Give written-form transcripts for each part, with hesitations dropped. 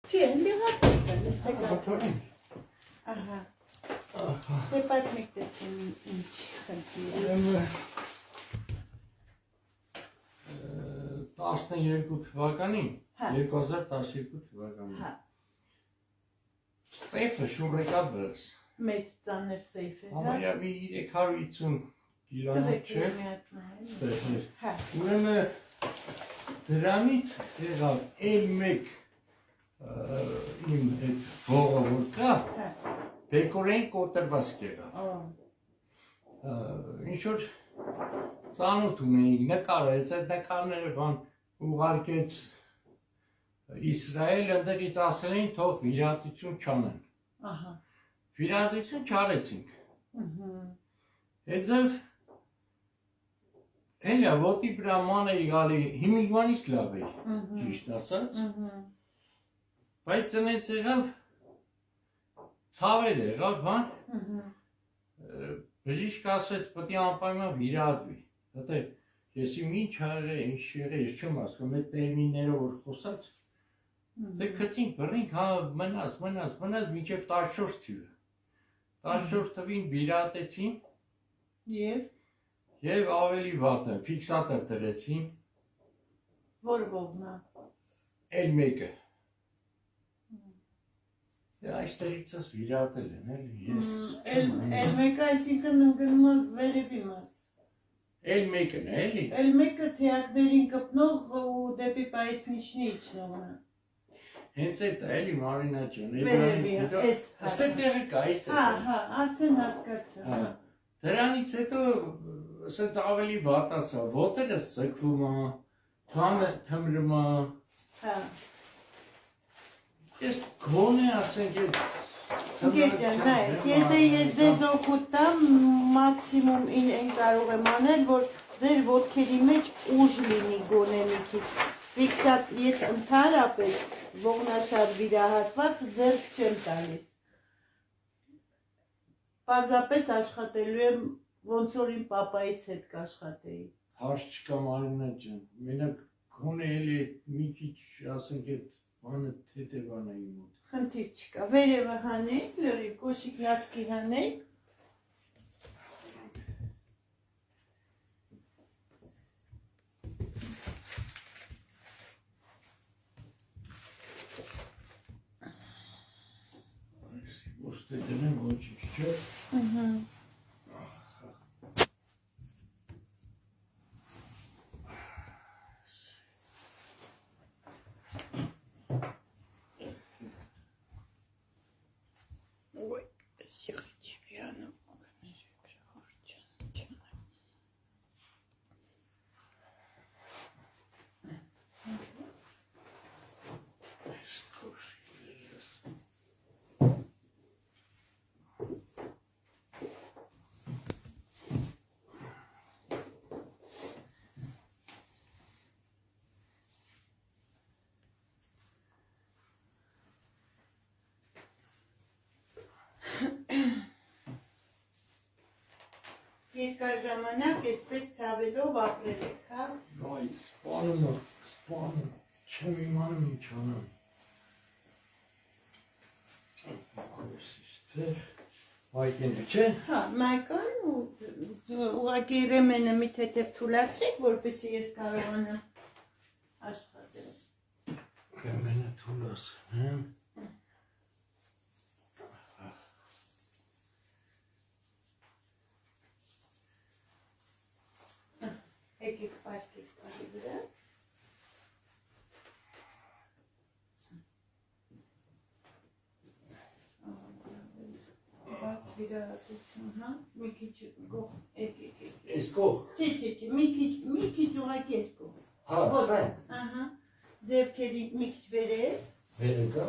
Չի, լիղաթորը, նստեկաթորը։ Ահա, դե պատմեք տեսին ինչ խնդիր։ 12 թվականին, 2012 թվականին։ Սեյֆը շուրեկա բրս։ Մեծ ծանր սեյֆ է, հա։ Համարյա մի 350 կիլոմետր չէ։ Սեյֆներ։ Ուրեմն դրանից եղավ էլ մեկ իմ այդ ողը որ կա, բեկորեն կոտրված եղավ։ Ինչ-որ ծանոթ ունեինք, նկարեց, այդ նկարները բան ուղարկեց Իսրայել, ընդեղից ասել էին թող վիրահատություն չանեն։ Վիրահատություն չարեցինք։ Հետև հենյա ոտի վրա ման էի գալի, հիմիկվանից լավ էի, ճիշտ ասած, բայց ծնեց եղավ, ցավեր եղավ, բան, բժիշկը ասեց, պետք է անպայման վիրահատվի, դե ես իմ ինչ աղե, ինչ եղե, ես չեմ ասում, այդ տերմիններով որ խոսած, դե գցինք, բռնինք, հա, մնաց, մինչև 14 թիվը, 14 թվին վիրահատեցին, և ավելի վատը, ֆիքսատոր դրեցին, որ ողնա, էլ մեկը, այստեղից ես վիրահատել են, ես չեմ անում, էլ մեկը այսինքն ընգնում է վերևի մաս, էլ մեկն է, էլի, էլ մեկը թեակներին կպնող ու դեպի պայիսնիչնի իջնողն է, հենց էդ է, էլի Մարինա ջան, վերևի, այստեղ տեղը կա, այստեղ, հա, արդեն հասկացա, դրանից հետո ասենց ավելի վատացա, ոտերը սգվում է, թանը թմրում է, ես գոնե ասենք էդ Գերջան, նայեք, եթե ես ձեզ օգուտ տամ, մաքսիմում այն կարող եմ անել, որ ձեր ոտքերի մեջ ուժ լինի գոնե մի քիչ, ֆիքսատ, ես ընդհանրապես ողնաշար վիրահատված ձեռք չեմ տալիս, պարզապես աշխատելու եմ, ոնց որ իմ պապայիս հետ կաշխատեի։ Հարց չկա Մարինա ջան, մենակ գոնե էլի մի քիչ ասենք էդ բանը թեթևան է իմ մոտ։ Խնդիր չկա, վերևը հանեք, լրիվ, կոշիկ նասկի հանեք։ Ոստե դնեմ ոչինչ չէ։ Երկար ժամանակ այսպես ցավելով ապրել եք, հա։ Այ սպանում, չեմ իմանում ինչ անեմ։ Այդինը չէ։ Հա, մայկան ու ուղղակի ռեմենը մի թեթև թուլացրեք, որպեսզի ես կարողանամ աշխատել։ Ռեմենը թուլաս, հա։ Եկեք պարկեք բարի վրա։ Բաց վիրահատություն, հա, մի քիչ գող, եկեք։ Ես գող։ Չի, մի քիչ ուղղակի ես գող։ Հա, սայդ։ Ահա, ձերքերի մի քիչ վերև։ Վերև կա։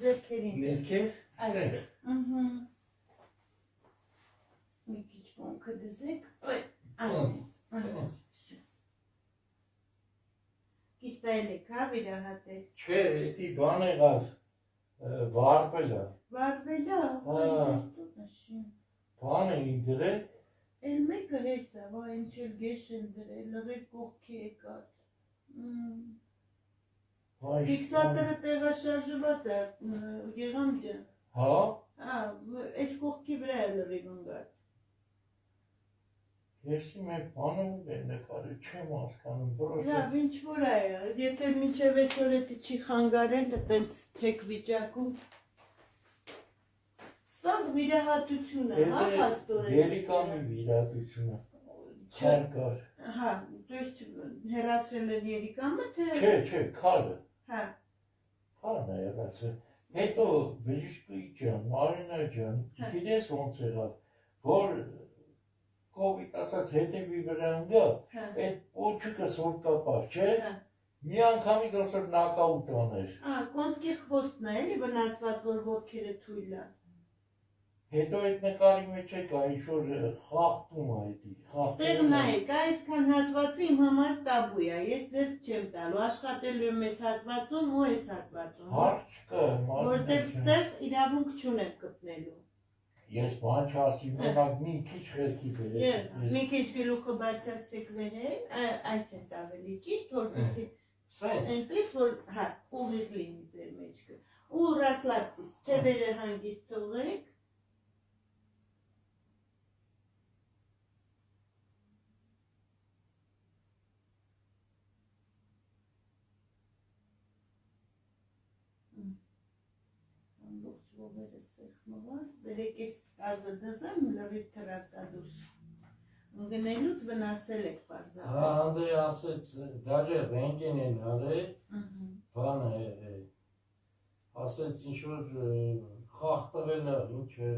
Ձերքերին։ Ներքև, ստեղ։ Մի քիչ կոնքը դզեք, այնց, կիստայել եք, հա, վիրահատել։ Չէ, էդի բան եղավ, վարվել է։ Վարվել է, բան էի դրել։ Էլ մեկը հեսա, վա ինչ էլ գեշ են դրել, լղև կողքի եկած։ Ֆիքսատորը տեղաշարժված է, Գեգամ ջան։ Հա։ Այս կողքի վրա է լրիվ ընկած։ Ես մեկ բանում եմ նկարել, չեմ հասկանում, որոշ։ Լավ, ինչ որ է, եթե մինչև այսօր էդի չի խանգարել, տենց թեք վիճակում։ Սա վիրահատություն է, հա, փաստորեն։ Երիկամի վիրահատությունը։ Քարկար։ Հա, то есть հեռացրել են երիկամը, թե։ Չէ, քարը։ Հա։ Քարն է եղածը։ Հետո բժիշկի ջան, Մարինա ջան, գիտես ոնց եղավ, որ COVID ասած հետևի վրա ընկա, այդ պոչիկը որ կապավ, չէ։ Մի անգամից ոնց որ նոկաուտ աներ։ Կոնսկի խոստն է, էլի վնասված, որ ոտքերը թույլ է։ Հետո այդ նկարի մեջ եկա, ինչ-որ խախտում է այդի, Ստեղ նայեք, այսքան հատվածը իմ համար տաբու է, ես ձեր չեմ տալու, աշխատելու եմ այս հատվածում ու այս հատվածում։ Հարց չկա, որտեղ ստեղ իրավունք չունեք գտնելու։ Ես բան չասի, մենակ մի քիչ խելքի բերես։ Մի քիչ գլուխը բարձրացրեք վերև, այս է ավելի ճիշտ, որպեսզի այնպես որ, հա, ուղիղ լինի ձեր մեջքը։ Ու ռասլաբցիս, թևերը հանգիստ թողեք։ Ամբողջ ողերը սեղմված, բերեք այս տազը դզեմ, լրիվ թրացա դուրս։ Ընգնելուց վնասել եք պարզապես։ Հա, Անդրեյ ասեց, դաժե ռենտգեն են արել, բան է, ասեց ինչ-որ խախտվել է, ինչ է։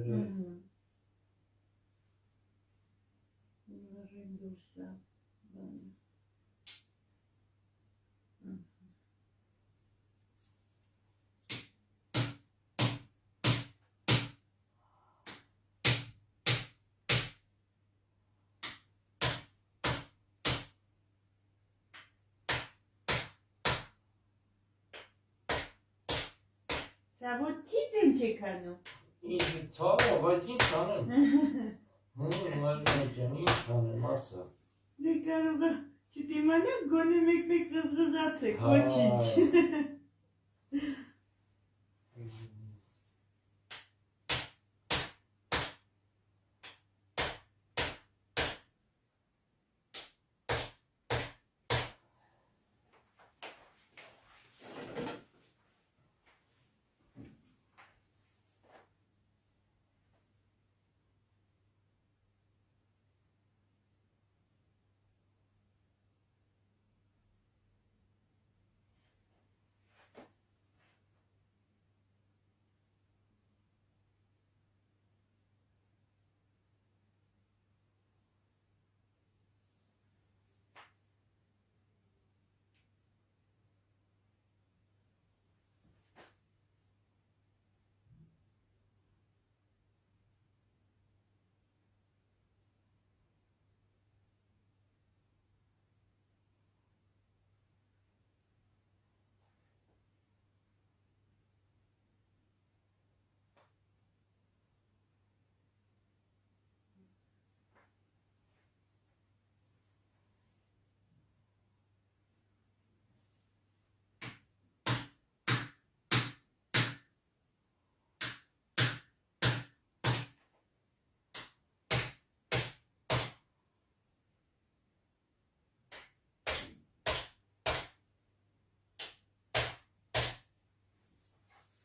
Լրիվ դուրս է, բանը։ Սա ոչ չի դեն չեք անում։ Ինչ ցավը, բայց ինչ անեմ։ Մարինա ջան, ինչ անեմ, ասա։ Դե կարող է չդիմանալ, գոնե մեկ-մեկ խզխզացեք, ոչինչ։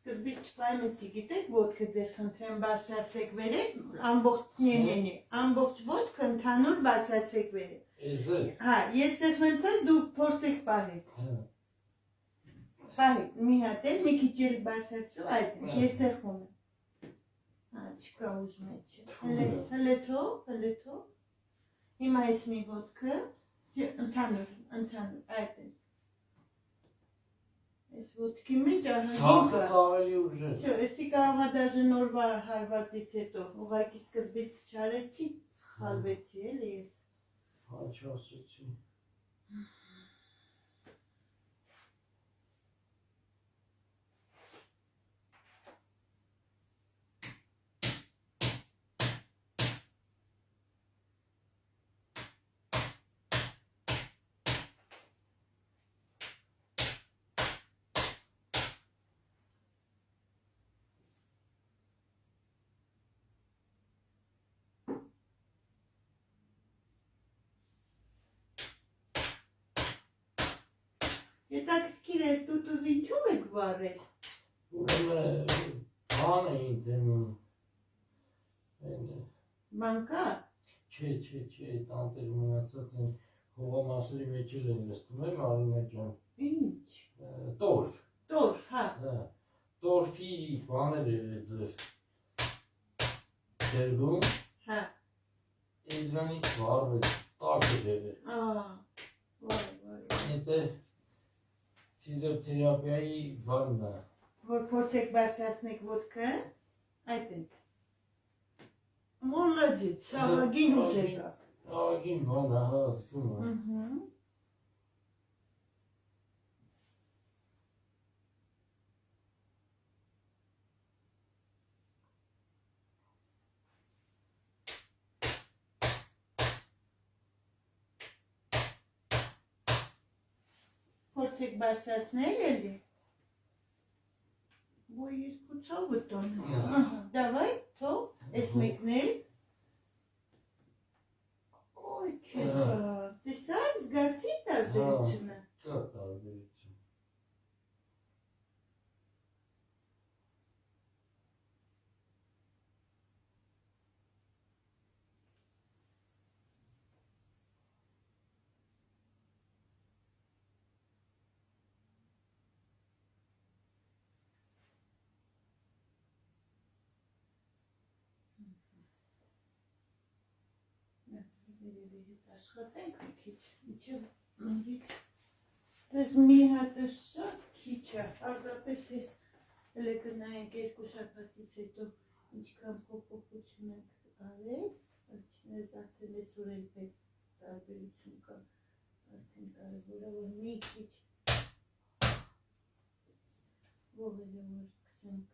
Սկզբից չպայմեցի, գիտեք, ոտքը ձեր խնդրեմ բարձրացրեք վերև, ամբողջ ոտքը ընդհանուր բարձրացրեք վերև։ Հա, ես սեղմեցած դու փորձեք պահեք։ Պահեք, մի հատ էլ, մի քիչ էլ բարձրացրու, այդ ես սեղմում եմ։ Հա, չկա ուժ մեջը։ Հլե թող։ Հիմա ես մի ոտքը, ընդհանուր, այդ է։ Այս ոտքի մեջ ահագին կա։ Էսի կարող է դաժե նորվա հարվածից հետո, ուղղակի սկզբից չարեցի, խալվեցի էլի ես։ Հա, չասեցի։ Հետաքրքիր է, տուտուզ ինչու եք վարել։ Ուրեմն բան էին դնում։ Մանկա։ Չէ, տանտեր մնացած են հողամասերի մեջ էլ են նստում եմ Արինե ջան։ Ինչ։ Տորֆ։ Տորֆ, հա։ Տորֆի բաներ էր ձեր դերվում։ Հա։ Դրանից վարվել տակը դեր։ Վայ։ Հետո ֆիզիոթերապիայի բանն է։ Որ փորձեք բարձրացնեք ոտքը, այդ է։ Մոլոդից, աղագին ուժ եկավ։ Աղագին բան է, հա, ասում է։ Փորձեք բարձրացնել էլի։ Ոյ երկու ցավը տոն։ Դավայ, թող, էս մեկն էլ։ Ոյ, քեզ։ Տեսա՞ր, զգացի տարբերությունը։ Կա տարբերություն։ Աշխատենք մի քիչ, ինչև նորից։ Դες մի հատը շատ քիչ է, արդապես ես հələ գնայինք երկու շաբաթից հետո ինչքան փոփոխություն ենք արել, վերջիններս արդեն այսօր էլ պես տարբերություն կա, արդեն կարևոր է, որ մի քիչ ողերը որ սկսենք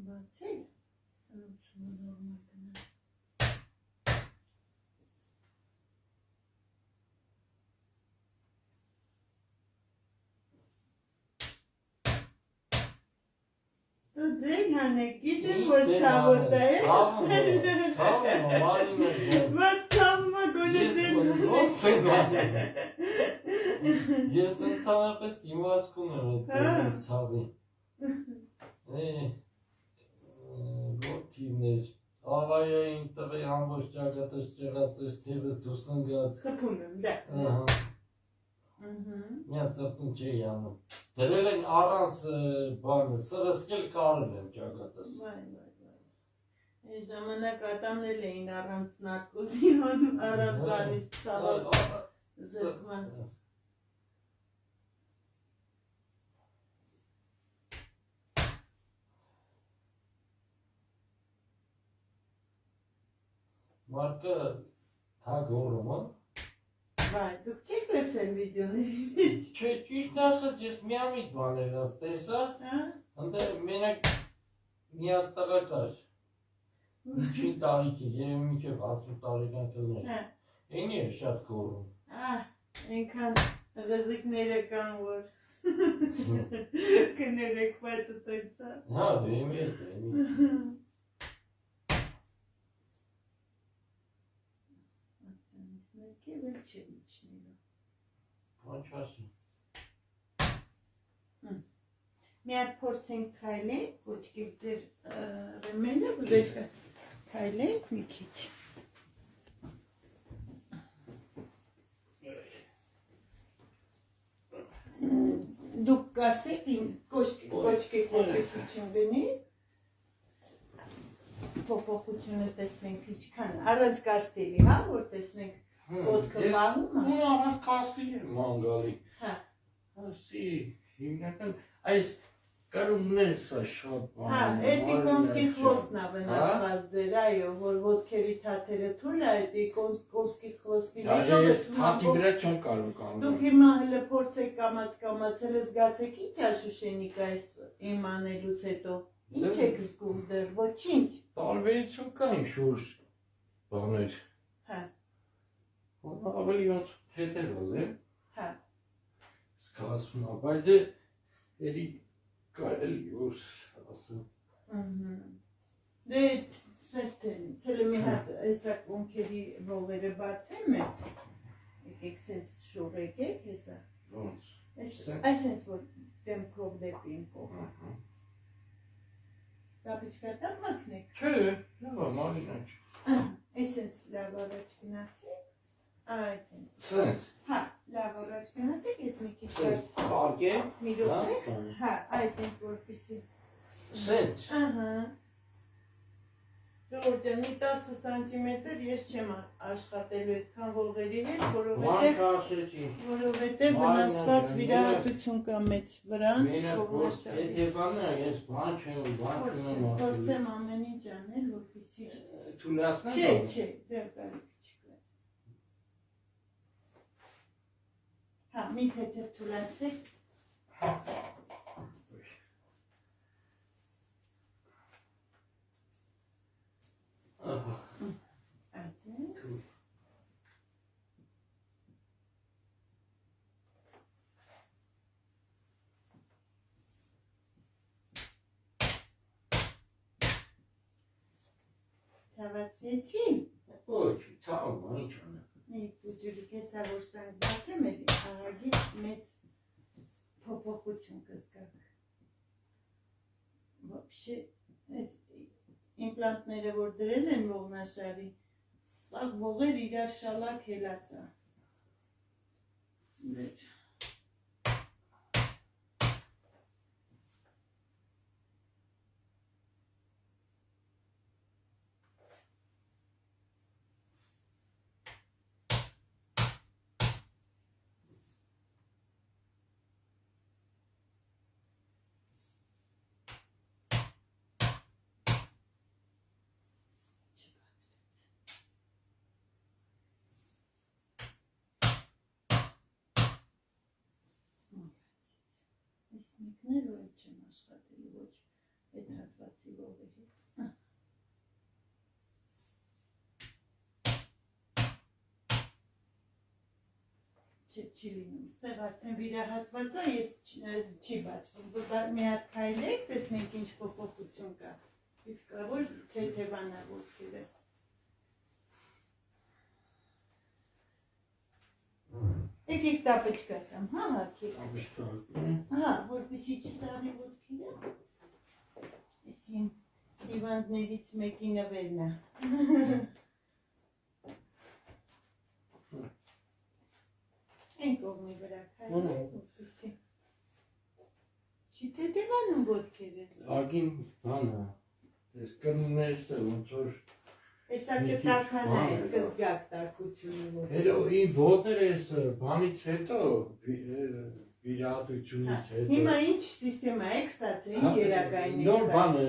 բացել, սնուցումը նորմալ գնա։ Ձեն հանեք, գիտեմ, որ ծավոտ է։ Ծավը, մարին է ձեն։ Ված ծավմա գոլը ձեն հանեք։ Ես ընդհանրապես իմասկում եմ այդ ծավի։ Ոտիվներ, ավայային տվեի ամբոչ ճագատս ճեղածես թևս դուս ընգած։ Խպում եմ, դա։ Միա ծպն չի անում։ Դրել են առանց բանը, սրսկել կարել եմ ճագատս։ Վայ։ Այս ժամանակ ատամնել էին առանց նարկոզի, առանց բանից ծավալ զրկման։ Մարկը հագորում է։ Վայ, դուք չեք լսել վիդեոների։ Չէ, ճիշտ ասած ես միամիտ բաներ տեսա, ընդ մենակ մի հատ տղա կար։ Ինչի տարիքի, երևի մինչև 60 տարեկան կլներ։ Էնի է շատ գոռում։ Այնքան ղզիկները կան, որ կներեք, բայց ուտեցա։ Հա, էմի է։ Վել չէ միջնելը։ Ոչ ասի։ Մի հատ փորձենք քայլենք, ոչ գիտեր ռեմենը, ուզեք քայլենք մի քիչ։ Դուք կասեք կոչկեք որպեսի չընկնի։ Փոփոխությունը տեսնենք ինչքան առանց կաստելի, հա, որ տեսնենք ոտքը բանում է։ Ու առանց կաստելի եմ անգալի։ Հա։ Ասի, հիմնական այս կրումներ սա շատ բան։ Հա, էդի կոնսկի խլոսն է վնասված ձեր, այո, որ ոտքերի թաթերը թույլ է, էդի կոնսկի խլոսնի միջով է թույլ։ Թաթի վրա չեմ կարող կանալ։ Դուք հիմա հələ փորձեք կամաց հələ զգացեք ինչ է Շուշենիկ այս իմանելուց հետո։ Ինչ եք զգում դեռ, ոչինչ։ Տարբերություն կա իմ շուրջ բաներ։ Հա։ Ավելի ոնց թեթերոլ է։ Հա։ Սկասում է, բայց էլի կարելի որ ասում։ Դե սենց տենից, հələ մի հատ հեսա կոնքերի ողերը բացեմ է, եկեք սենց շուր եկեք հեսա։ Ոնց։ Այսինքն որ դեմքով դեպի իմ կողմը։ Տապիչկա տա մաքնեք։ Չէ, լավ, մարինաչ։ Այսինքն լավ առաջ գնացի։ Այդպես։ Սենց։ Հա, լավ առաջ գնացեք, ես մի քիչ Սենց պարկե։ մի րոպե։ Հա, այդպես որպեսի։ Սենց։ Ահա։ Ժողովուրդ, մի 10 սանտիմետր ես չեմ աշխատելու այդքան ողերի հետ, որովհետև վնասված վիրահատություն կա մեծ վրան, փորձեմ ամեն ինչ անել, որպեսզի Չէ, դեռ կարիք չկա։ Հա, մի թեթև թուլացեք։ Թավացրեցի։ Ոչ, ցավ, ինչ անեմ։ Մի փոքրիկ հեսա որ սանք բացեմ էլի ահագի մեծ փոփոխություն կզգաք։ Вообще այդ իմպլանտները որ դրել են ողնաշարի, սա ողեր իրար շալակ հելած է։ Միկներ ու այդ չեմ աշխատելու, ոչ այդ հատվածի ողի հետ։ Չի լինում, ստեղ արդեն վիրահատված է, ես չի բացվում, որ մի հատ քայլեք, տեսնենք ինչ փոփոխություն կա, իսկ կա որ թեթևանա ոտքերը։ Եկեք տապեչկա տամ, հա, հարկեք։ Հա, որպեսի չստարի ոտքերը, այսին հիվանդներից մեկի նվերն է։ Են կողմի վրա քայլեք, որպեսի չի թեթևանում ոտքերը։ Ագին բանը, ես կնումներս է, ոնց որ Հեսա կտարքան է, կզգակ տարկությունը ոտքերը։ Հետո իմ ոտերը ես բանից հետո, վիրահատությունից հետո Հիմա ինչ սիստեմա եք ստացել, ինչ երակային եք Նոր բանը,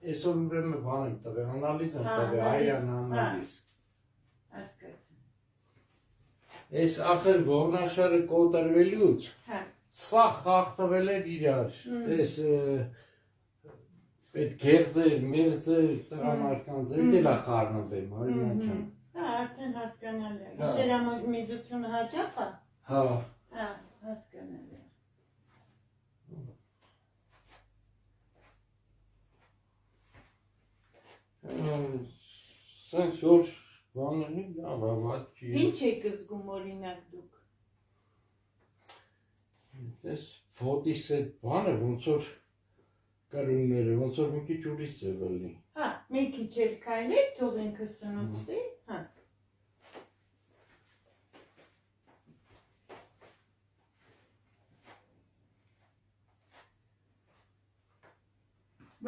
այսօր ուրեմն բան եմ տվել, անալիզ եմ տվել, այրան անալիզ Հասկաց Ես ախր ողնաշարը կոտրվելուց, սա խախտվել էր իրար, ես այդ գեղձեր, մեղձեր, տղամարդկանց էր դելա խառնվեմ, հարինաչան Արդեն հասկանալ է, գիշերամիզությունը հաճախ է? Հա Հասկանալ է Սենց որ բաների լավ ավատ չի Ինչ եք զգում օրինակ դուք? Ես ոտիս այդ բանը ոնց որ կրունները, ոնց որ մի քիչ ուրիշ է վլի Հա, մի քիչ էլ քայլեք, թող ինքը սնուցվի, հա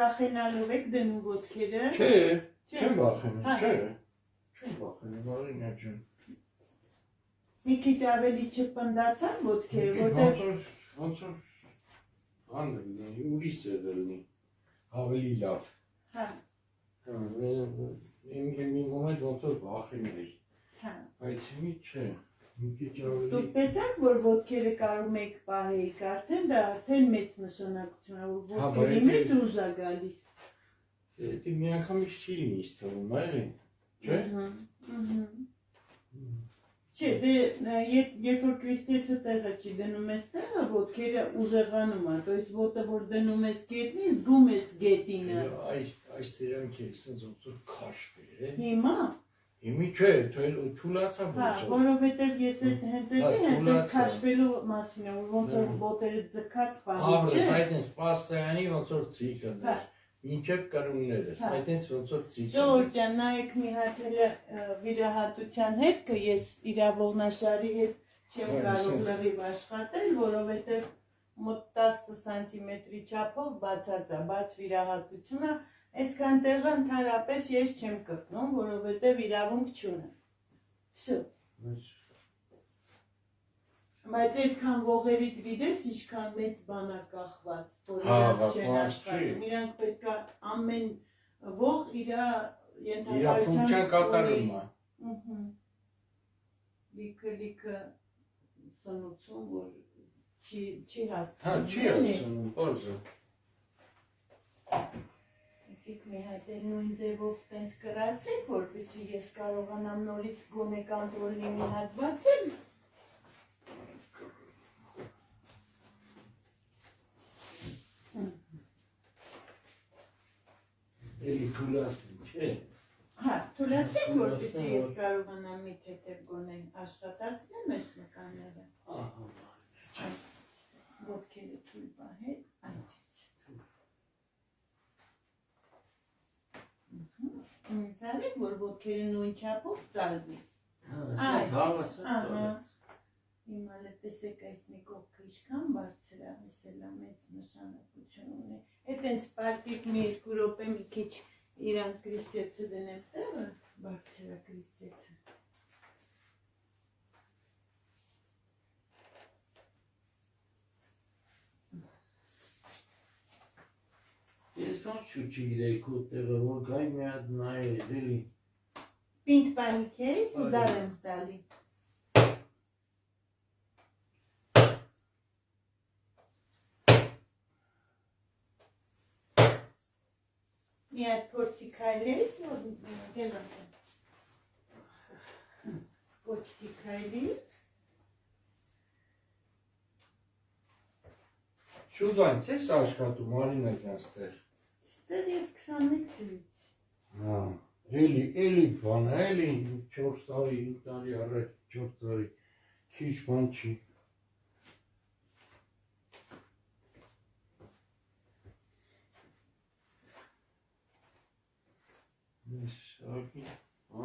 Վախենալով եք դնում ոտքերը Չէ, չեմ վախենում, չէ Չեմ վախենում, Մարինաչան Մի քիչ ավելի չպնդացան ոտքերը, Ոնց որ բանը լինի, ուրիշ է լինի, ավելի լավ Հա Մի մոմենտ ոնց որ վախեն էր Բայց մի չէ Դուք տեսաք, որ ոտքերը կարում եք պահեիք, արդեն դա արդեն մեծ նշանակություն է, որ ոտքերի մեջ ուժ է գալիս Դե մի անգամից չի լինի ստվում, այլ չէ Չէ, դե երբ որ Քրիստոսը տեղը չի դնում ես տեղը, ոտքերը ուժեղանում է, то есть ոտը որ դնում ես գետնին, զգում ես գետինը Այս դրանք է, սենց ոնց որ քաշվի Հիմա, Հիմի չէ, թուլացա Հա, ոչ։ որովհետև ես հենց այդ քաշվելու մասին եմ, ոնց որ ոտերը ձգած պահի, Աբրես, այդպես պաստայանի ոնց որ ցիկլն է։ Մինչև կրուններս, այդպես ոնց որ ցիկլն է։ Ժողովուրդ ջան, նայեք մի հատ վիրահատության հետքը ես իրավողնաշարի հետ չեմ կարող լրիվ աշխատել, որովհետև մոտ 10 սանտիմետրի չափով բացած է, բաց վիրահատությունը, այսքան տեղը ընդհանրապես ես չեմ կպնում, որովհետև իրավունք չունեմ։ Всё։ Բայց այդքան ողերից գիտես ինչքան մեծ բան է կախված, որ իրանք չեն աշխատում, իրանք պետք է ամեն ող իրա ֆունկցիան կատարում է։ Լիքը սնուցում, որ չի հասցնում։ Հա, չի հասցնում, պարզ է։ Եկեք մի հատ նույն ձևով տենց կրացեք, որպեսզի ես կարողանամ նորից գոնե կոնտրոլ լինի հատ բացել։ Էլի թուլացնի, չէ։ Հա, թուլացեք, որպեսզի ես կարողանամ մի թեթև գոնե աշխատացնեմ այս մկանները։ Ոտքերը թույլ պահեք, Ինձ արեք, որ ոտքերը նույն չափով ծալվի։ Հիմա տեսեք այս մի կողքը ինչքան բարձր է, այս էլ մեծ նշանակություն ունի։ Այդ այնց պարտիկ մի 2 րոպե մի քիչ իրանց կրիստեցը դնեմ տեղը, բարձր է կրիստեցը։ Ես ոնց չգիտեի քո տեղը, որ գայ մի հատ նայես, էլի։ Պինդ պանիկ ես ու դար եմ տալի։ Մի հատ փորձի քայլես, գելամ։ Փոչքի քայլի։ Շուտ այնց ես աշխատում, Մարինա ջան, ստեղ։ Ստեղ ես 21 թվից։ Հա, էլի բան, էլի 4 տարի, 5 տարի առաջ 4 տարի, քիչ բան չի։ Ես շարքի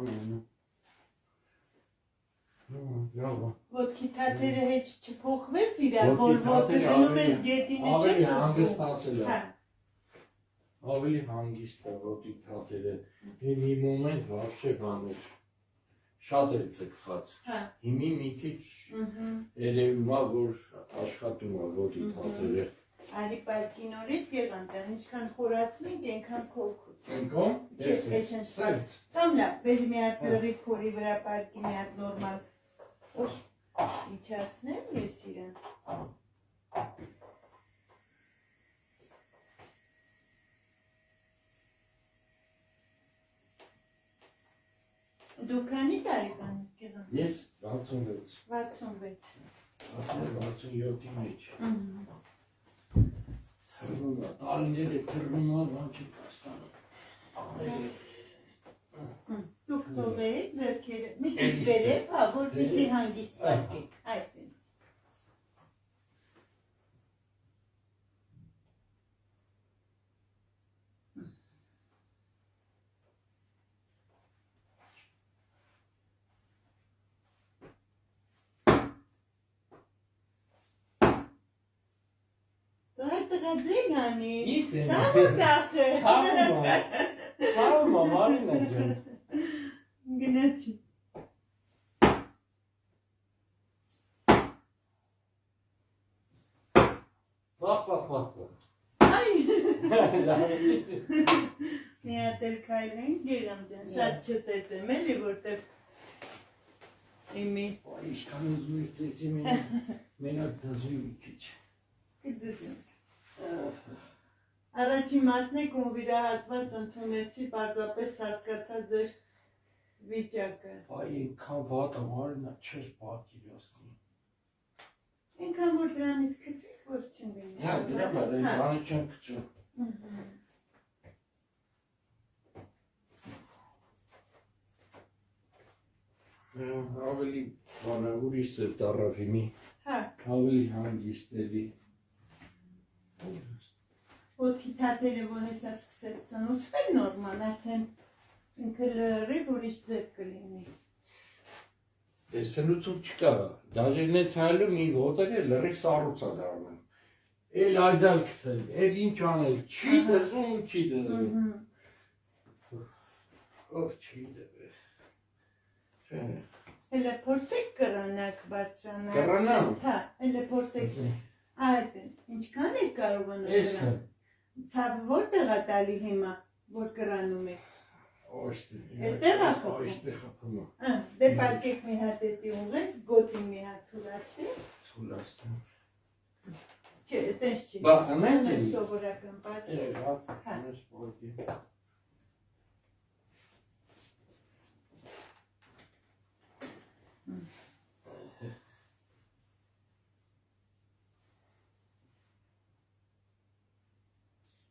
անեմ։ Ոտքի թաթերը հետ չփոխվեց իրար, որ ոտքը դնում ես գետինը չես ավելի հանգստացել է։ Ավելի հանգիստ է ոտքի թաթերը։ Մի մոմենտ вообще բաներ շատ էր ցկված։ Հիմի մի քիչ երևում է, որ աշխատում է ոտքի թաթերը։ Արի պարկի նորից Գեղանջան, ինչքան խորացնենք, այնքան քոքուտ։ Ենքո՞մ։ Սենց։ Կամ լավ, բերի մի հատ լրիվ փորի վրա պարկի մի հատ նորմալ իջացնեմ ես իրան։ Դու քանի տարեկան ես Գեղանջան։ Ես 66։ 66։ 67-ի մեջ։ Տարիները թռնում են, բան չի կաստանում։ Դուք թողեք ձեռքերը, մի քիչ վերև, հա, որպեսզի հանգիստ պարկեք, այդպես։ Տղաձեն հանի, սաղը կախը։ Սաղը Մարինա ջան։ Գնացի։ Վախ։ Այ։ Մի հատ էլ քայլենք Գեղանջան, շատ չծեծեմ էլի, որտեղ իմի։ Ինչքան ուզում ես ծեծի մենակ դզվի մի քիչ։ Առաջի մարդն եք ում վիրահատված ընդունեցի, պարզապես հասկացա ձեր վիճակը։ Այ ինքան վատը Մարինա չես պատկերացնի։ Ինքան որ դրանից քցեք, որ չընկնի։ Հա, դրա բանը բանը չեմ քցում։ Ավելի բանը ուրիշ է դարավ հիմի, Հա, ավելի հանգիստ էլի։ ոտքի թաթերը, որ հեսա սկսեց սնուցվել նորմալ, արդեն ինքը լրիվ ուրիշ ձև կլինի։ Սնուցում չկա, դաժե նեց հայլում մի ոտերը լրիվ սառուց է դառնում։ Էլ այդալ գցել, էլ ինչ անել, չի դզվում, չի դզվում։ Ով չի դվե։ Չէ։ Հելը փորձեք կրանակ բարձրանալ։ Կրանալ։ Հա, հելը փորձեք։ Այդ ինչքան եք կարողանում Այսքան։ Ցավը որտեղ է տալի հիմա, որ կրանում եք։ Այդտեղ է խփում։ Այստեղ խփում է։ Դե պարկեք մի հատ էտի ուղեք, գոտի մի հատ թուլացի։ Թուլացնում։ Չէ, այդպես չի։ Բա, ամենից է։ Սովորական պարկեք։ Հատ, մեր սպորտի։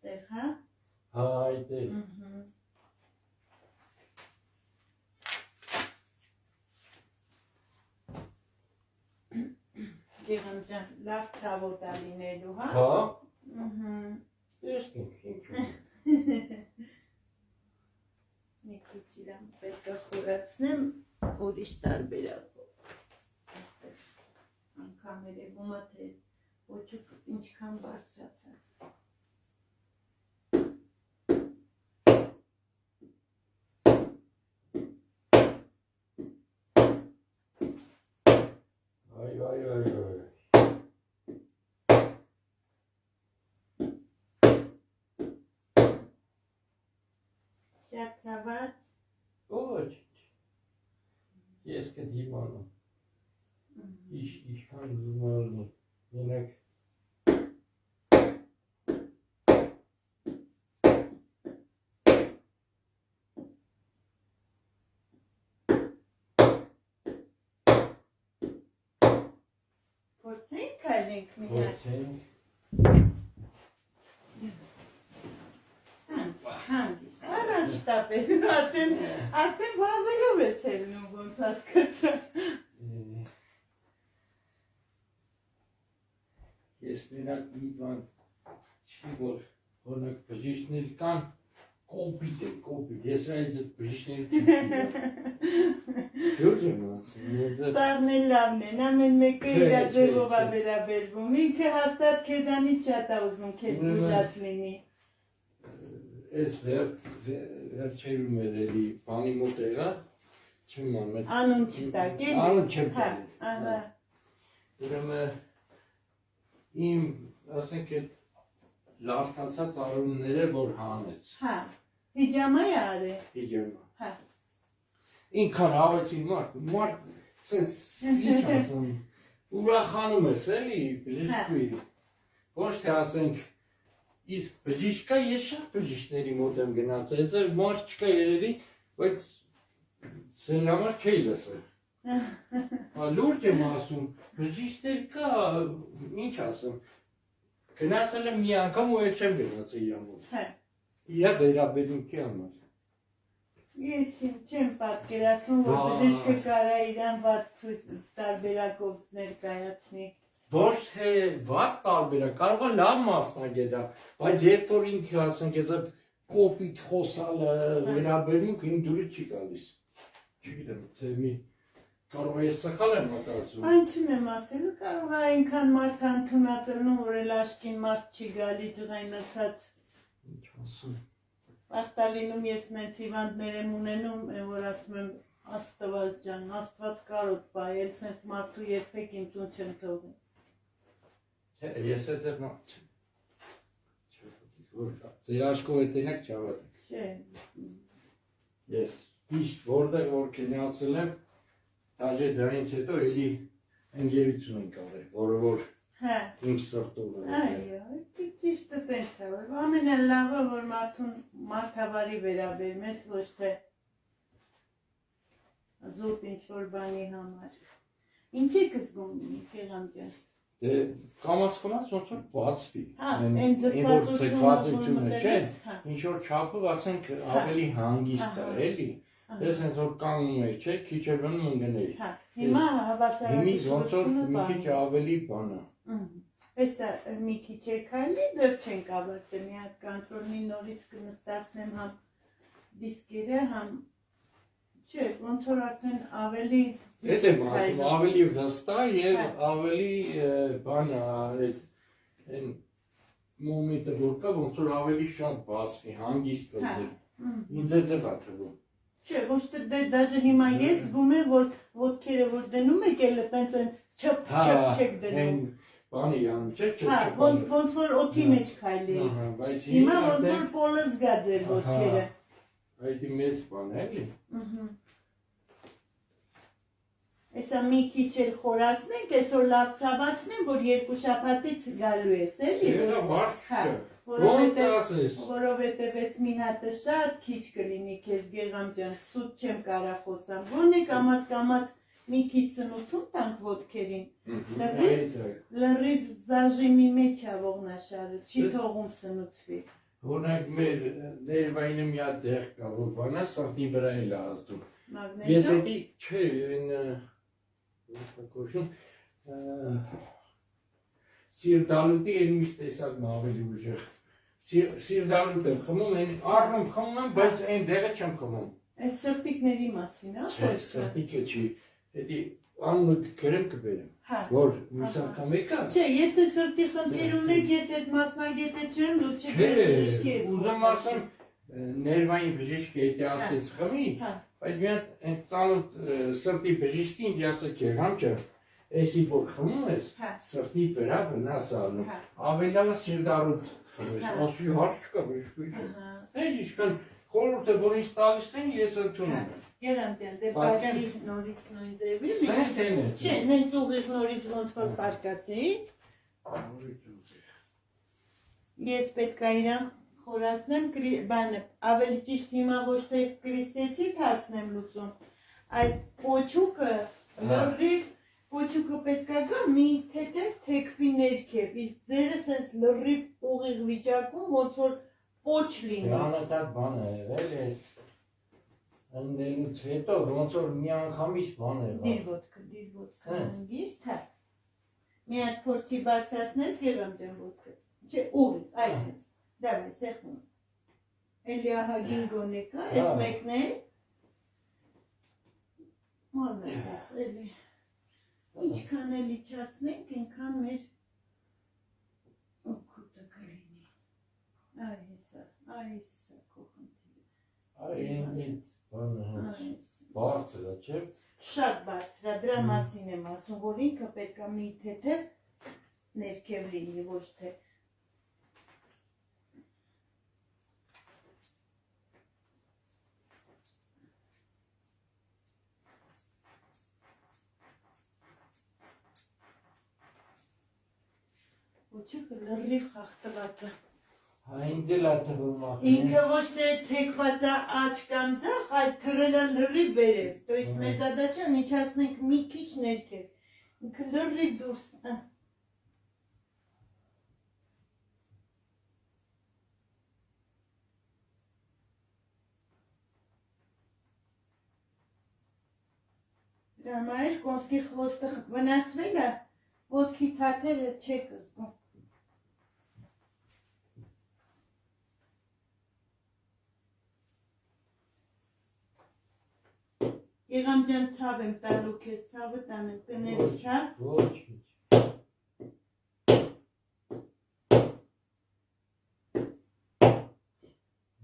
Ստեղ, հա։ Հայդե։ Գեղամ ջան, լավ ցավոտ է լինելու, հա։ Հա։ Մի քիչ իրան պետք է խորացնեմ ուրիշ տարբերակով։ Անգամ երևում է, թե ոչուկ ինչքան բարձրացած։ Շատ ցաված։ Ոչ։ Ես կդիմանամ։ Ինչքան ուզում ալնի։ Մենակ Փորձենք քայլենք մի հատ։ փորձենք։ Հանգիստ, առաջ տապել, արդեն վազելով ես հելնում ոնց հասկացա։ Ես մենակ մի բան չի որ օրինակ բժիշկներ կան կոպիտ են, կոպիտ, ես այդ բժիշկները Ջուրջ եմ ասում, Սաղն էլ լավն են, ամեն մեկը իր ձևով է վերաբերվում, ինքը հաստատ քեզանից շատ է ուզում քեզ ուժած լինի։ Ես վերջերում էր էլի բանի մոտ եղա, չեմ անում։ Անուն չտակ, էլի։ Անուն չեմ Հա, տալի։ ահա։ Ուրեմն իմ, ասենք այդ լարթացած արունները որ հանեց։ Հա, հիջամա է արել։ Իջամա։ Հա։ Ինքան հավեցին մարդ, սենց ինչ ասեմ, ուրախանում ես էլի բժիշկուի։ Ոչ թե ասենք, իսկ բժիշկա ես շատ բժիշկների մոտ եմ գնացել, այդ մարդ չկա երևի, բայց սեն համար չէի լսել։ Լուրջ եմ ասում, բժիշկներ կա, ինչ ասեմ, գնացել եմ մի անգամ ու էլ չեմ գնացել իր մոտ։ Իրա վերաբերմունքի համար։ Ես չեմ պատկերացնում, որ բժիշկը կարա իրան վատ տարբերակով ներկայացնի։ Ոչ թե վատ տարբերակ, կարող է լավ մասնագետ է, բայց երբ որ ինքը ասենք ես կոպիտ խոսալը վերաբերմունք ինձ դուրս չի գալիս։ Չգիտեմ, թե մի կարող է ես սխալ եմ մտածում։ Այնչին եմ ասելու, կարող է այնքան մարդ ընդունածնում, որ էլ աշկին մարդ չի գալի ջղայնացած։ Ինչ ասում։ Բախտալինում ես նենց հիվանդներ եմ ունենում, որ ասում եմ Աստված ջան, Աստված կարոտ բայել, սենց մարդու երբեք իմ տուն չեմ թողի։ Ես է ձեր մարդ չեմ։ Ձեր աշկով է տենակ չավատեք։ Չէ։ Ես իշտ որտեղ որ կենացել եմ, դաժե դրանից հետո էլի ընկերություն ենք ավել, որը որ իմ սրտով է։ Այո, ճիշտը տենց է, որ ամենալավը, որ մարդուն մարդավարի վերաբերում ես, ոչ թե զուտ ինչ-որ բանի համար։ Ինչ եք զգում, Գեղամ ջան։ Դե կամաց ոնց որ բացվի։ Այն ձգվածությունը չէ, ինչ որ չափով ասենք ավելի հանգիստ է, էլի։ Ես հենց որ կանգնում էի, չէ, քիչ էր մնում ընկնել։ Հա, հիմա Հիմի ոնց որ հավասարակշռությունը մի քիչ ավելի բան է։ Հեսա մի քիչ է քայլի, դեռ չենք ավարտել, մի հատ կոնտրոլի նորից կնստացնեմ համ դիսկերը, համ չէ, ոնց որ արդեն ավելի Էդ եմ ասում, ավելի վստահ եւ ավելի բան այդ մոմենտը որ կա, ոնց որ ավելի շատ բացվի, հանգիստ կլինի։ Ինձ է դա թվում։ Չէ, ոչ թե դաժե հիմա ես զգում եմ, որ ոտքերը որ դնում եք, էլ տենց են չփ չեք դնում։ Բանի անում, չէ՞, Հա, ոնց որ օդի մեջ քայլեի։ Հիմա ոնց որ պոլը զգա ձեր ոտքերը։ Այդ մեծ բան է, էլի։ Հեսա մի քիչ էլ խորացնենք, այսօր լավ ցավացնեմ, որ 2 շաբաթից գալու ես, էլի։ Եղա մարդ չէ։ Որովհետև ես մի հատը շատ քիչ կլինի քեզ Գեգամ ջան, սուտ չեմ կարա խոսամ։ Ոնե կամած մի քիչ սնուցում տանք ոտքերին։ Լրիվ զաժիմի մեջ է ողնաշարը, չի թողում սնուցվի։ Օրինակ մեր ներվայինը մի հատ դեղ կա, որ բանա սրտի վրա էլ ազդում։ Մագնետո։ Ես էդի չէ, կոչում սիրդալուտի են միշտ տեսակն ավելի ուժեղ։ Սիրդալուտ եմ խմում, առնում խմում եմ, բայց այն դեղը չեմ խմում։ Այս սրտիկների մասին, հա, Չէ, սրտիկը չի, էդի անունը գրեմ կբերեմ, որ մյուս անգամ եկա։ Չէ, եթե սրտի խնդիր ունեք, ես այդ մասնագետը չեմ, լուծի բժիշկի եք։ Ուզում ասեմ, ներվային բժիշկի էդի ասեց խմի, բայց մի հատ այն ծանոթ սրտի բժիշկի ինձ ասաց Գեգամ ջան, էսի որ խմում ես, սրտի վրա վնաս անում, ավելի լավ է սիրդալուտ խմես, ասի հարց չկա բժշկի։ Էլ ինչքան խորհուրդը որ ինձ տալիս են, ես ընդունում եմ։ Գեգամ ջան, դե պարկի նորից նույն ձևի։ Չէ, նենց ուղիղ նորից ոնց որ պարկացեի։ Ես պետք է իրան խորացնեմ, բանը, ավելի ճիշտ հիմա ոչ թե կրիստեցի թարսնեմ լուծում, այդ պոչուկը, լրիվ, պոչուկը պետք է գա մի թեթև թեքվի ներքև, իսկ ձերը սենց լրիվ ուղիղ վիճակում, ոնց որ պոչ լինի։ Անընդհատ բան է եղել ես, ըննելուց հետո, ոնց որ մի անգամից բան է եղել։ Դիր ոտքը հանգիստ, հա։ Մի հատ փորձի բարձրացնես Գեգամ ջան ոտքը, չէ, ուղիղ, այդ հենց։ Դավայ, սեղնում։ Էլի ահագին գոնե կա, ես մեկն է։ Մալնետաց, էլի։ Ինչքան էլ իջացնենք, ինքան մեր օգուտը կլինի։ Այսա քո խնդիրը։ Այն բանը հենց բարձր է, չէ՞։ Շատ բարձր է, դրա մասին եմ ասում, որ ինքը պետք է մի թեթև ներքև լինի, ոչ թե Ոչուկը լրիվ խախտված է։ Ինձ էլ է թվում ախր։ Ինքը ոչ թե թեքված է աջ կամ ձախ, այլ թռել է լրիվ վերև։ То есть մեր задачան իջացնենք մի քիչ ներքև։ Ինքը լրիվ դուրս։ Դրա համար էլ կոնսկի խոստը վնասվել է, ոտքի թաթերը չեք զգում։ Գեգամ ջան ցավ եմ տալու քեզ, ցավը տանեմ, կներես, հա։ Ոչ մի։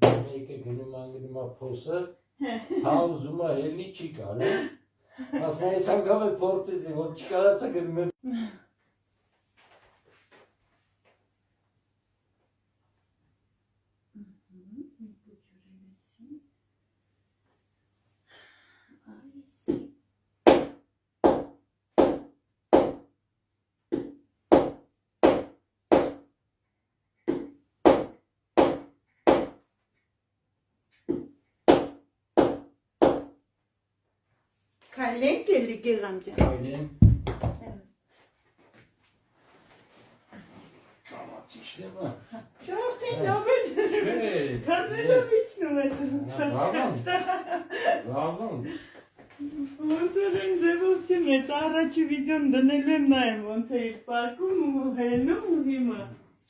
Մեկը գնում անգնում է փոսը, հա ուզում է ելնի չի կարել։ Ասում ես անգամ է փորձեցի, որ չկարացա գնում եմ։ Քայլենք էլի Գեգամ ջան։ Այլեն։ Կամացիչն է։ Շողտին լավ է։ Չէ։ Թռնելով իջնում ես ոնց։ Լավն։ Ոնց են ձևություն ես առաջի վիդեոն դնելու եմ նայեմ ոնց է իր պարկում ու հենում ու հիմա։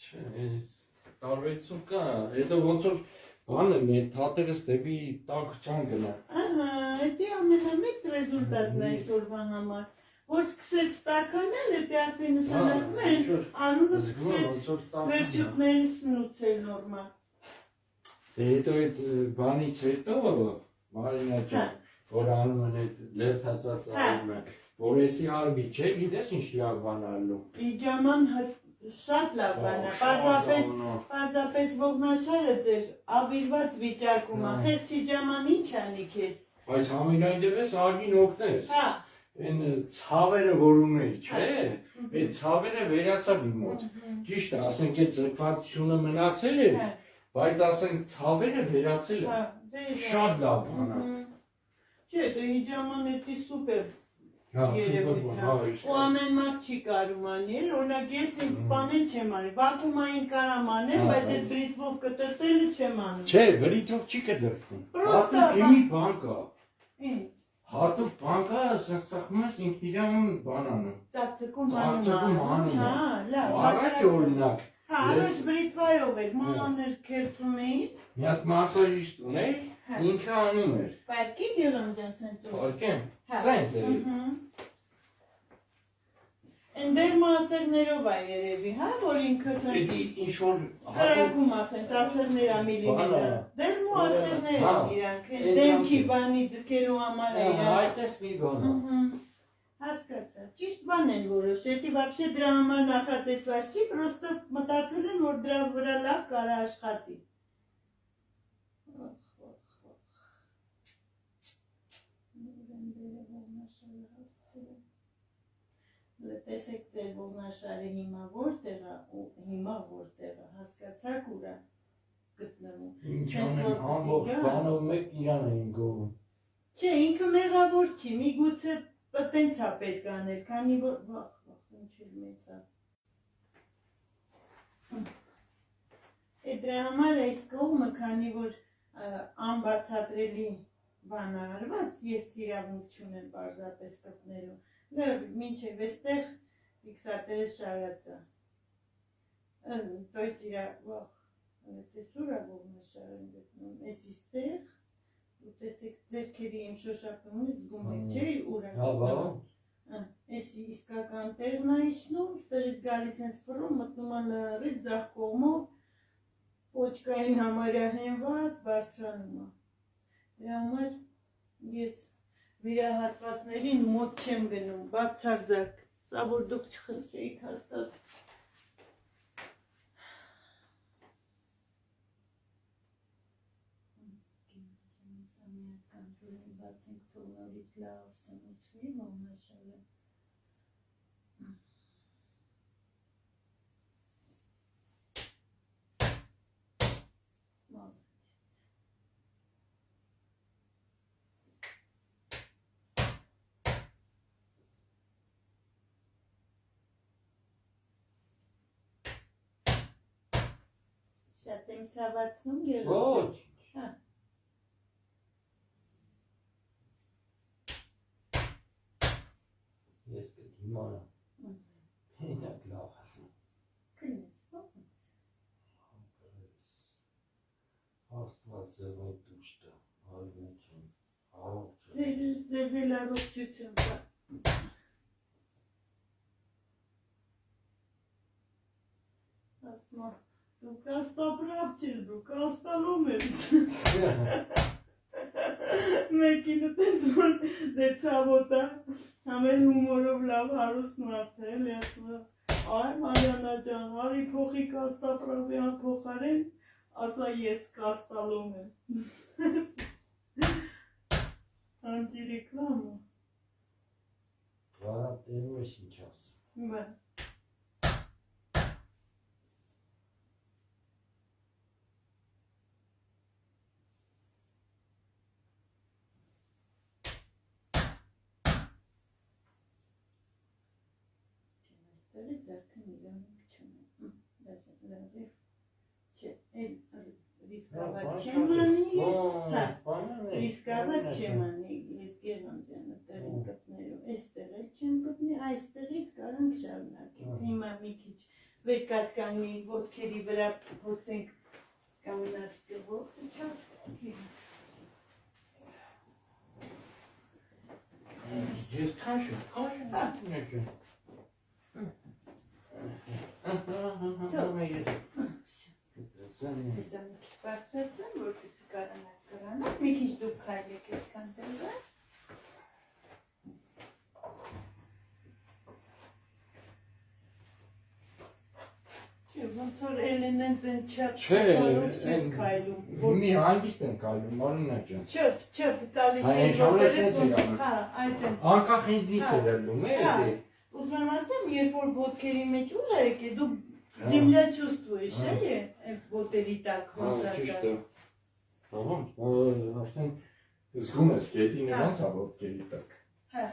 Չէ, տարբերություն կա, հետո ոնց որ բանը մեր թատերս դեպի տակ չան գնա։ Ահա, դա ամենամեծ ռեզուլտատն է այսօրվա համար։ Որ սկսեց տականել, դա արդեն նշանակում է անունը սկսեց վերջուկներից նուցել նորմալ։ Դե հետո այդ բանից հետո Մարինա ջան, որ անում են այդ լերթացած անում են, որ էսի արվի չէ, գիտես ինչ լավ բան ալու։ Իջաման շատ լավ բան է, պարզապես ողնաշարը ձեր ավիրված վիճակում է, խեղճ իջաման ինչ անի քեզ։ Բայց համենայն դեպս ագին օգնես։ Հա։ Այն ցավերը որ ունեի, չէ, այդ ցավերը վերացավ իմ մոտ։ Ճիշտ է, ասենք այդ ձգվածությունը մնացել էր, բայց ասենք ցավերը վերացել են։ Շատ լավ բան է։ Չէ, դե իջամանը դա սուպեր Հա, երևույթ է։ Ու ամեն մարդ չի կարում անել, օրինակ ես ինձ սպանել չեմ անել, վակուումային կարամ անել, բայց այդ բրիթվով կտրտելը չեմ անում։ Չէ, բրիթվով չի կտրտվում։ Հատուկ իմի բան կա։ Ինչ։ Հատուկ բան կա, սխում ես ինքն իրան բան անում։ Ծակծկում Ծակծկում անում։ Հա, լավ։ Առաջ օրինակ։ Հա, առաջ բրիթվայով էր, մամաներ քերծում էին։ Մի հատ մասաժիստ ուներ, ինքը անում էր։ Պարկի դիլոն ջան սենց ու։ Պարկեմ, սենց էր։ Են դեր մասերներով է երևի, հա, որ ինքը սենց։ Էդի ինչ-որ Կրակում ասենց, ասերներ ամիլիները։ Դեր մու ասերներ են իրանք, դեմքի բանի ձգելու համար է իրանք։ Այդպես մի բան է։ Հասկացա, ճիշտ բան են որոշել, вообще դրա համար նախատեսված չի, պրոստը մտածել են, որ դրա վրա լավ կարա աշխատի։ Տեսեք ձեր ողնաշարը հիմա որտեղ է ու հիմա որտեղ է, հասկացաք ուրա գտնվում։ Ինչ անեմ, ամբողջ բանով մեկ իրան էին գովում։ Չէ, ինքը մեղավոր չի, միգուցե տենց է պետք անել, քանի որ վախ, ինչ էլ մեծ է։ Դրա համար այս կողմը, քանի որ անբացատրելի բան է արված, ես իրավունք չունեմ պարզապես կպնելու։ Մինչև էստեղ ֆիքսատերը շարածա։ Տոյց իրա վախ, տեսուր է ողնաշար են գտնում, ես իստեղ, ու տեսեք ձերքերի իմ շոշապում զգում եք, չէ ուրա։ Հա, բան։ Ես իսկական տեղն է իջնում, ստեղից գալիս հենց ֆռում, մտնում է լրից ձախ կողմով, պոչկային համարյա հենված, բարձրանում է։ Դրա համար ես վիրահատվածներին մոտ չեմ գնում, բացարձակ, սա որ դուք չխնդրեիք հաստատ։ Բացենք թող նորից լավ սնուցվի ողնաշարը։ Շատ եմ ցավացնում Ոչ։ Հա։ Ես կդիմանամ։ Հետակ լավ ասում։ Կնես, ո՞վ։ Աստված ձևոտ դուշտը, հայրենիքին, առողջություն։ Ձեզ էլ առողջություն կա։ Ասմա, դու կաստապրավ չես, դու կաստալում ես։ Մեկին ու տենց որ դե ցավոտ է, ամեն հումորով լավ հարուստ մարդ է, էլի ասում է, այ Մարիանա ջան, արի փոխի կաստապրավյան փոխարեն, ասա ես կաստալում եմ։ Անտիրեկլամ է։ Բարապ տերում ես ինչ ասում։ Բա։ Այստեղի ձեռքն իրանք չունեմ, լավ, չէ, էլ Իսկավատ չեմ անի, իսկավատ չեմ անի, ես գերոնջանը տեղին գտնելու, այստեղ էլ չեմ գտնի, այստեղից կարանք շարունակենք, հիմա մի քիչ վեր կացկանի ոտքերի վրա փորձենք կանգնած ձևով, Ես քաշում եկեմ։ Հեսա մի քիչ բարձրացնեմ, որպեսզի կարանակ կրանալ, մի քիչ դուք քայլեք այսքան տեղը։ Չէ, ոնց որ Էլենեն ձեն չարով չես քայլում։ Մի հանգիստ եմ քայլում, Մարինա ջան։ Չըպ, տալիս Այն շարունակել եք անում։ հա, այդտենց։ Անկախ ինձնից էր ելնում, էլի։ Ուզում եմ ասեմ, երբ որ ոտքերի մեջ ուժ է եկել, դու земля чувствуешь, էլի, այդ ոտերի տակ ոնց ասած։ Ահա, արդեն զգում ես գետինը ոնց է ոտքերի տակ։ Հա։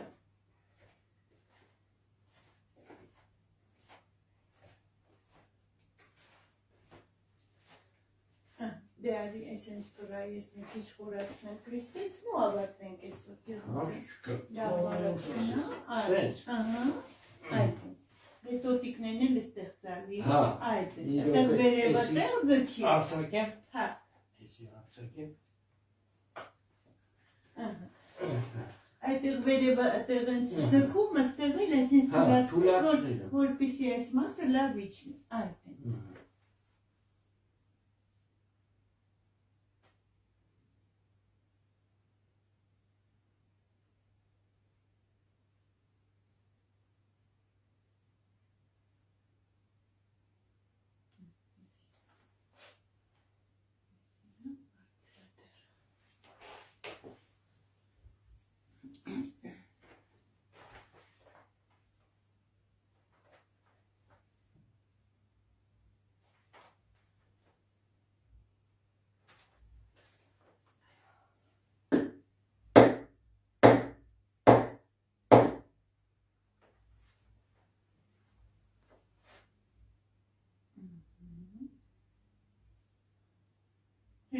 Դե արի այսենց վրա ես մի քիչ խորացնեմ Քրիստից ու ավարտենք այսօր։ Լավ արագնա։ Սենց։ Ահա։ Այդպես։ Դե տոտիկներն էլ ստեղծալի։ Հա։ Այդպես։ Այդտեղ վերևը տեղ ձգի։ Արցակեմ։ Հա։ Էսի արցակեմ։ Ահա։ Այդտեղ վերևը այդտեղ են ձգում, այստեղ էլ այսինքն թուլացնել, որպեսզի այս մասը լավ իջնի։ Այդպես։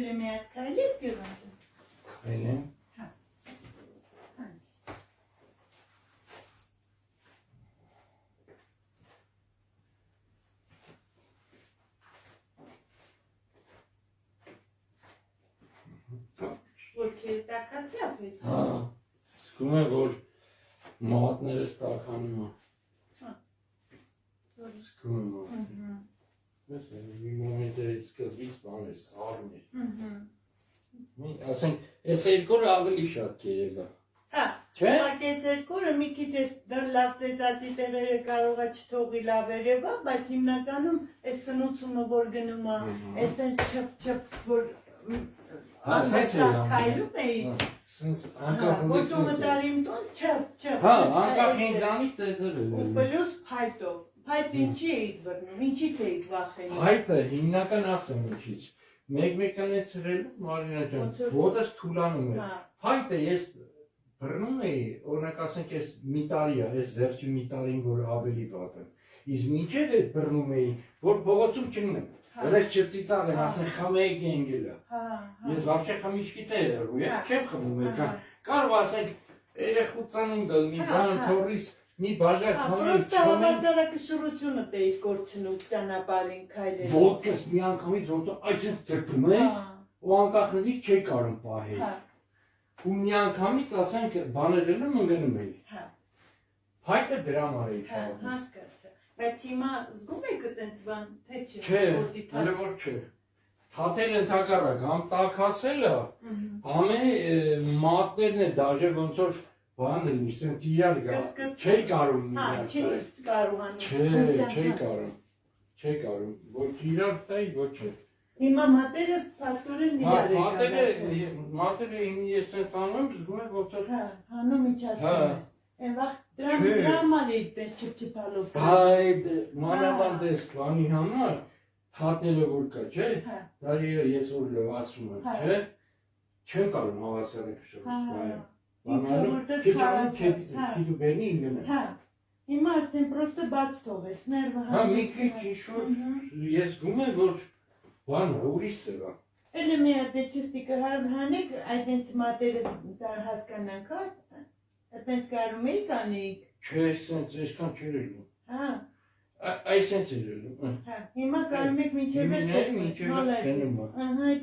Հələ մի հատ քայլես գերոնջը։ Քայլեմ։ Հա։ Հանգիստ։ Ոտքերը տաքացի ապեց։ Հա։ Զգում եմ, որ մատներս տաքանում է։ Հա։ Զգում եմ, որ։ Ես մի մոմենտից սկզբից բան է սարն է։ Ասենք, այս երկորը ավելի շատ կերևա։ Հա։ Չէ՞։ Այս երկորը մի քիչ դեռ լավ ծեծածի տեղերը կարող է չթողի լավ երևա, բայց հիմնականում այս սնուցումը որ գնում է, այսպես չփ որ քայլում էի։ Սենց անկախ ինձ Ոտումը տարիմ տուն չփ։ Հա, անկախ ինձանից ծեծել Ու պլյուս փայտով։ Փայտ ինչի էիք բռնում, ինչից էիք վախենում։ Հայտը հիմնական ասեմ ինչից։ Մեկ-մեկանեցրելու Մարինա ջան, ոտս թուլանում է։ Հայտը ես բռնում էի, օրինակ ասենք այս մի տարի է, այս վերջի մի տարին որ ավելի վատ է։ Իսկ մինչև այդ բռնում էի, որ փողոցում չնեմ։ Երես չծիծաղ են, ասեն խմեիք ենգելա։ Ես вообще խմիչքից եմ եռու, չեմ խմում այդքան։ Կարող ասենք երեխուցանում դա մի բան թորից մի բաժակ խմել, Պրոստը հավասարակշռությունը դեիր կորցնում ճանապարհին քայլելով։ Ոտքս մի անգամից ոնց այսպես ծրփում ես, ու անկախ ինձ չի կարող պահել։ Ու մի անգամից ասենք բաներ եմ ընկնում էի։ Հա։ Հայտը դրա համար էի Հա, պահում։ հասկացա։ Բայց հիմա զգում եք այդպես բան, թե չէ։ Չէ, հələ որ չէ։ Թաթերը ընդհակառակ համ տաքացել է, ամեն մատներն է դաժե ոնց որ բան է, ասենք իրար գա։ Չի կարող Հա, չի կարողանում։ Չի կարող։ Չի կարող։ Ոչ իրար տայի, ոչ չէ։ Հիմա մատերը փաստորեն իրար են։ Մատերը ես sense անում, զգում եմ ոնց որ Հա, հանում իջացնում։ Այն վաղ դրամալ է այդպես չփչփալով։ Այդ մանավանդես բանի համար թաթերը որ կա, չէ՞։ Դա ես որ լվացում եմ, չէ՞։ Չեմ կարող հավասարակշռել։ Բանալու քիչանում քիչ բերնի ինգնը։ Հա։ Հիմա արդեն պրոստը բաց թողես, ներվը Հա մի քիչ իշոր ես զգում եմ որ բանը ուրիշ է։ Էլի մի հատ չստիկը հանեք, այդենց մատերը հասկանանք, այդենց կարում էի կանեիք։ Չէ, սենց, այսքան չէր ելում։ Հա։ Այս սենց էր ելում։ Հա, հիմա կարում եք մինչև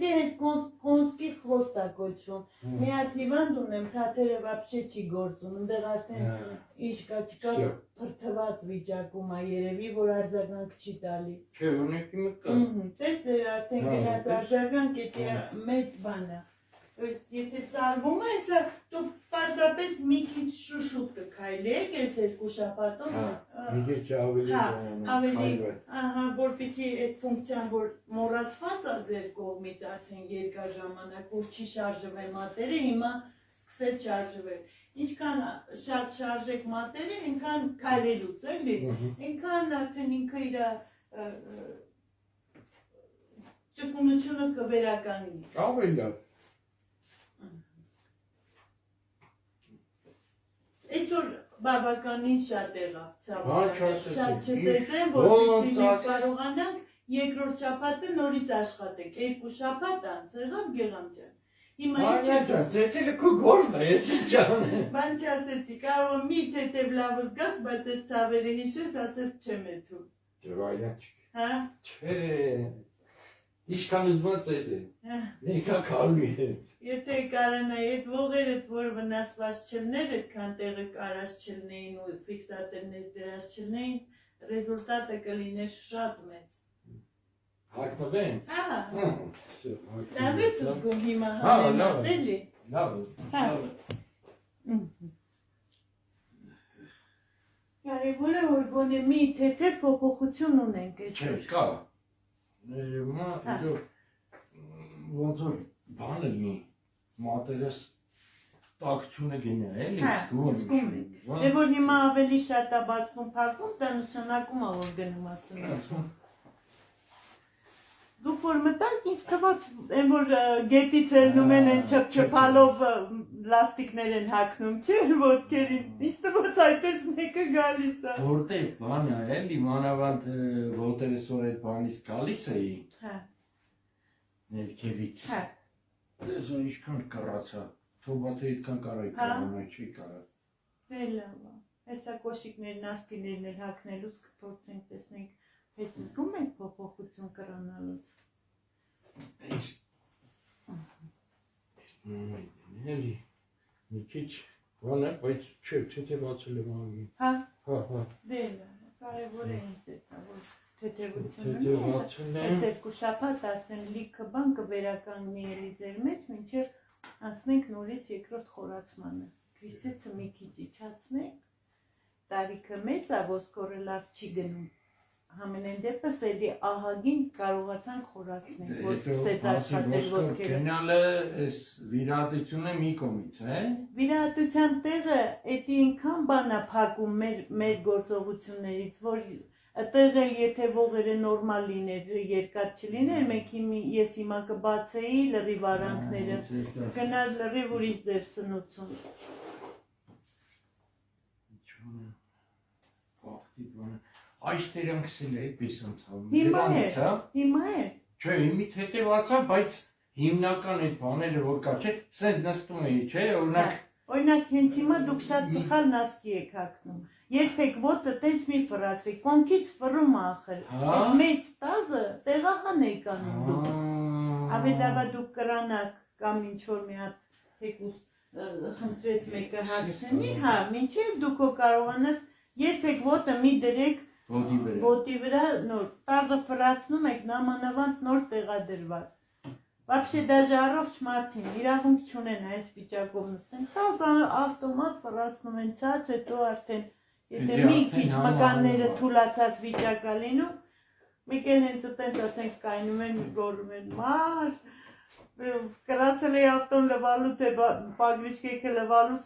դե հենց կոնսկի խոստա կոչվում։ Մի հատ հիվանդ ունեմ, թաթերը վաբշե չի գործում, ընդեղ արդեն իշկա չկա փրթված վիճակում է երևի, որ արձագանք չի տալի։ Չէ, ունեկի մկա։ Տես դեր արդեն գնաց արձագանք, էդի մեծ բան է։ Եթե ծարվում է, հեսա դու պարզապես մի քիչ շուշուտ կքայլեք, ես երկու շաբաթով։ Մի քիչ ավելի ահա, որպեսզի այդ ֆունկցիան, որ մոռացված է ձեր կողմից արդեն երկար ժամանակ, որ չի շարժվել մատերը, հիմա սկսել շարժվել։ Ինչքան շատ շարժեք մատերը, այնքան քայլելուց, էլի, այնքան արդեն ինքը իր ճկունությունը կվերականգնի։ Ավելի լավ։ Այսօր բավականին շատ եղավ ցավալի, շատ չտեսեմ, որպեսզի մենք կարողանանք երկրորդ շաբաթը նորից աշխատենք, 2 շաբաթ անց եղավ Գեղամ ջան։ Հիմա ինչ է ծեցելը քո գործն է, ես ինչ անեմ։ Բան չասեցի, կարող մի թեթև լավ զգաս, բայց այս ցավերը հիշես, ասես չեմ էթում։ Ջրայնաչ։ Հա։ Չէ։ Իշքան ուզված ծեծե։ Ինքա քալի է։ Եթե կարանայի այդ ողերդ, որ վնասված չլներ, այդքան տեղը կարած չլնեին ու ֆիքսատորներ դրած չլնեին, ռեզուլտատը կլիներ շատ մեծ։ Հագնվեն։ Հա։ Всё, Լավ ես զգում հիմա համեմատ էլի։ Լավ։ Հա։ Կարևորը որ գոնե մի թեթև փոփոխություն ունենք Չէ, այսօր։ կա։ Հիմա դու ոնց որ բան լինի, մատերս տաքությունը գնա, էլի, զգում եք։ Դե որ հիմա ավելի շատ է բացվում փակվում, դա նշանակում է որ գնում ասում։ Դուք որ մտանք, ինձ թվաց, այն որ գետից ելնում են այն չփչփալով լաստիկներ են հագնում, չէ՞, ոտքերին։ Ինձ թվաց այդպես մեկը գալիս է։ Որտե բան է, էլի, մանավանդ ոտերս որ այդ բանից գալիս էի։ Հա։ Ներքևից։ Հա։ Դες ինչքան կռացա, թոբաթը այդքան կարայի կարողանա, չի կարա։ Դե լավ է։ Հեսա կոշիկներն, ասկիներն էլ հագնելուց կփորձենք տեսնենք, հետ զգում եք փոփոխություն կրանալուց։ Էլի, մի քիչ բան է, բայց չէ, թեթևացել եմ անգին։ Հա։ Հա։ Դե լավ, կարևոր է ինձ դա, որ թեթևությունը։ Թեթևացել եմ։ Այս 2 շաբաթ արդեն լիքը բան կվերականգնի էլի ձեր մեջ, մինչև անցնենք նորից երկրորդ խորացմանը։ Քրիստոսը մի քիչ իջացնենք, տարիքը մեծ է, ոսկորը լավ չի գնում։ Համենայն դեպս էլի ահագին կարողացանք խորացնել, որ սկսեց աշխատել ոտքերը։ Գնալը այս վիրահատությունը մի կողմից, է։ Վիրահատության տեղը էդի ինքան բան է փակում մեր գործողություններից, որ այդտեղ էլ եթե ողերը նորմալ լիներ, երկար չլիներ, ես հիմա կբացեի լրիվ արանքները, գնար լրիվ ուրիշ ձեր սնուցում։ Այս տերանքս էլ է պես ընթանում։ Հիմա է։ Չէ, իմի թեթևացա, բայց հիմնական այդ բաները որ կա, չէ, սենց նստում էի, չէ, օրինակ հենց հիմա դուք շատ սխալ նասկի եք հագնում։ Երբեք ոտը տենց մի ֆրացրի, կոնքից ֆռում ախր։ Այս մեծ տազը տեղահան եք անում դուք։ Ավելավա դուք կրանաք կամ ինչ-որ մի հատ թեկուս խնդրեց մեկը հագցնի, հա, մինչև դուք կարողանաս երբեք ոտը մի դրեք ոտի վրա նոր տազը ֆրացնում եք նամանավանդ նոր տեղադրված։ Вообще даже առողջ մարդին իրավունք չունեն այս վիճակով նստեն, տազը ավտոմատ ֆրացնում են ցած, հետո արդեն եթե մի քիչ մկանները թուլացած վիճակ է լինում, մեկ էլ հենց այդպես ասենք կայնում են, գոռում են, մար, կրացել է ավտոն լվալու, թե պագրիշկեքը լվալու